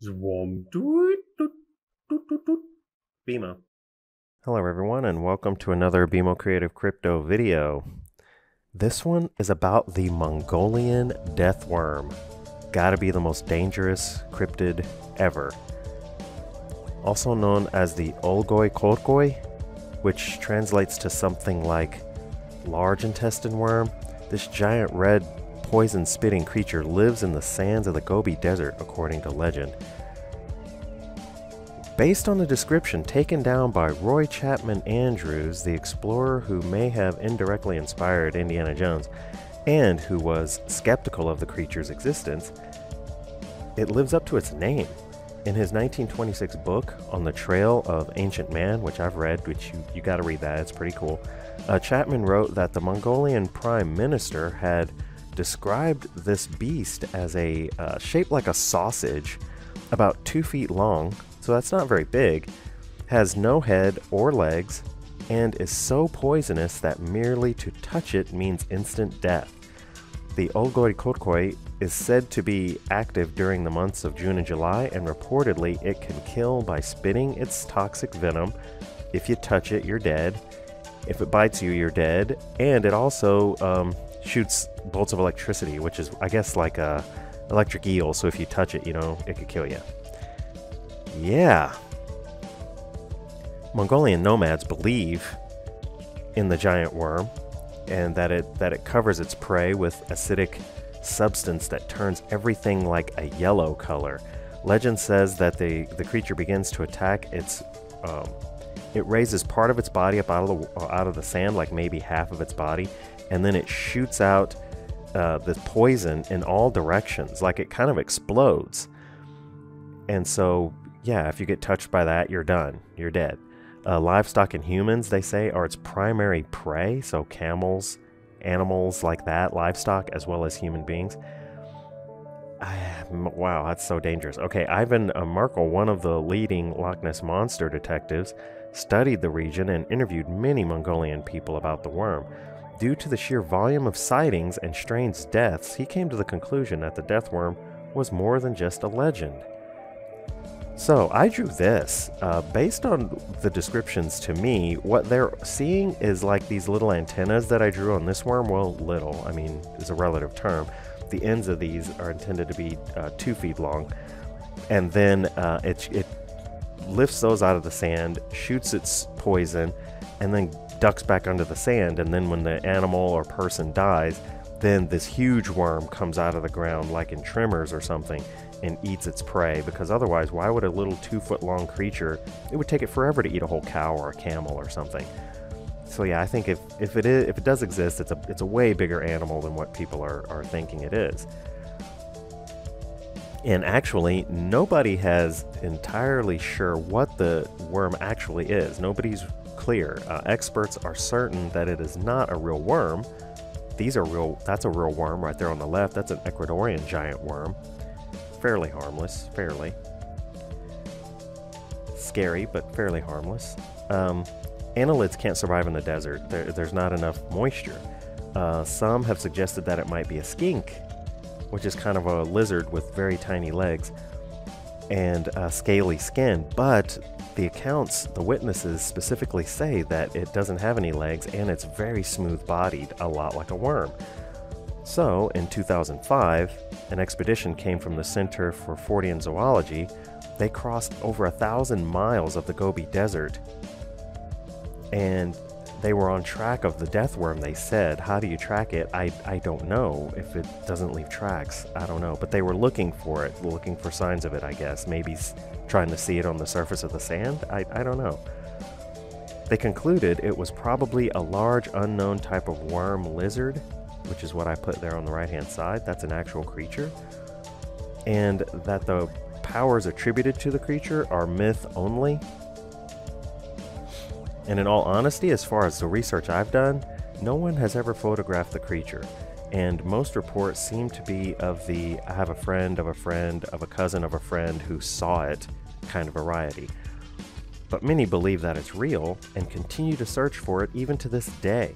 Zwom. Doot, doot, doot, doot, doot. BMO. Hello everyone and welcome to another BMO Creative Crypto video. This one is about the Mongolian death worm. Gotta be the most dangerous cryptid ever. Also known as the Olgoi Kolkoi, which translates to something like large intestine worm. This giant red poison spitting creature lives in the sands of the Gobi Desert according to legend. Based on a description taken down by Roy Chapman Andrews, the explorer who may have indirectly inspired Indiana Jones, and who was skeptical of the creature's existence, it lives up to its name. In his 1926 book, On the Trail of Ancient Man, which I've read, which you gotta read that, it's pretty cool, Chapman wrote that the Mongolian Prime Minister had described this beast as a shaped like a sausage, about 2 feet long, so that's not very big, has no head or legs, and is so poisonous that merely to touch it means instant death. The Olgoi Kolkoi is said to be active during the months of June and July, and reportedly it can kill by spitting its toxic venom. If you touch it, you're dead. If it bites you, you're dead. And it also shoots bolts of electricity, which is, I guess, like a electric eel, so if you touch it, it could kill you. Yeah. Mongolian nomads believe in the giant worm and that it covers its prey with acidic substance that turns everything like a yellow color. Legend says that the creature begins to attack it raises part of its body up out of the sand, like maybe half of its body, and then it shoots out the poison in all directions, like it kind of explodes. And so yeah, if you get touched by that, you're done. You're dead. Livestock and humans, they say, are its primary prey, so camels, animals like that, livestock, as well as human beings. Wow, that's so dangerous. Okay, Ivan Merkel, one of the leading Loch Ness Monster detectives, studied the region and interviewed many Mongolian people about the worm. Due to the sheer volume of sightings and strange deaths, he came to the conclusion that the death worm was more than just a legend. So I drew this. Based on the descriptions to me, what they're seeing is like these little antennas that I drew on this worm. Well, little, I mean, is a relative term. The ends of these are intended to be 2 feet long. And then it lifts those out of the sand, shoots its poison, and then ducks back under the sand. And then when the animal or person dies, then this huge worm comes out of the ground like in Tremors or something and eats its prey, because otherwise why would a little 2-foot long creature, it would take it forever to eat a whole cow or a camel or something. So yeah, I think if it does exist, it's a way bigger animal than what people are thinking it is. And actually, nobody has entirely sure what the worm actually is. Nobody's clear. Experts are certain that it is not a real worm. These are real. That's a real worm right there on the left. That's an Ecuadorian giant worm. Fairly harmless, fairly. Scary, but fairly harmless. Annelids can't survive in the desert. There's not enough moisture. Some have suggested that it might be a skink, which is kind of a lizard with very tiny legs and scaly skin, but the witnesses specifically say that it doesn't have any legs and it's very smooth-bodied, a lot like a worm. So, in 2005, an expedition came from the Center for Fortean Zoology. They crossed over 1,000 miles of the Gobi Desert, and they were on track of the death worm, they said. How do you track it? I don't know. If it doesn't leave tracks, I don't know. But they were looking for it, looking for signs of it, I guess. Maybe trying to see it on the surface of the sand? I don't know. They concluded it was probably a large unknown type of worm lizard, which is what I put there on the right-hand side. That's an actual creature. And that the powers attributed to the creature are myth only. And in all honesty, as far as the research I've done, no one has ever photographed the creature. And most reports seem to be of the I have a friend of a friend of a cousin of a friend who saw it kind of variety. But many believe that it's real and continue to search for it even to this day.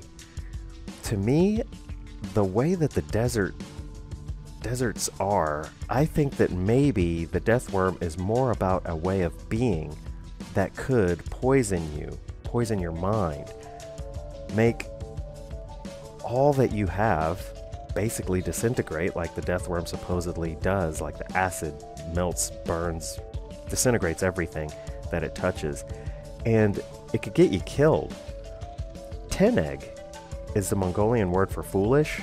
To me, the way that the desert deserts are, I think that maybe the death worm is more about a way of being that could poison you, poison your mind, make all that you have basically disintegrate like the death worm supposedly does, like the acid melts, burns, disintegrates everything that it touches, and it could get you killed. Teneg is the Mongolian word for foolish,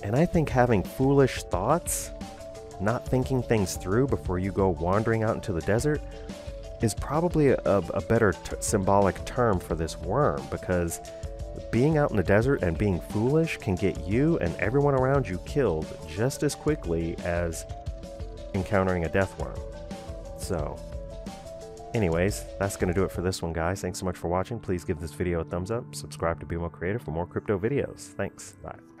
and I think having foolish thoughts, not thinking things through before you go wandering out into the desert, is probably a better symbolic term for this worm, because being out in the desert and being foolish can get you and everyone around you killed just as quickly as encountering a death worm. So, anyways, that's going to do it for this one, guys. Thanks so much for watching. Please give this video a thumbs up. Subscribe to BMO Creative for more crypto videos. Thanks. Bye.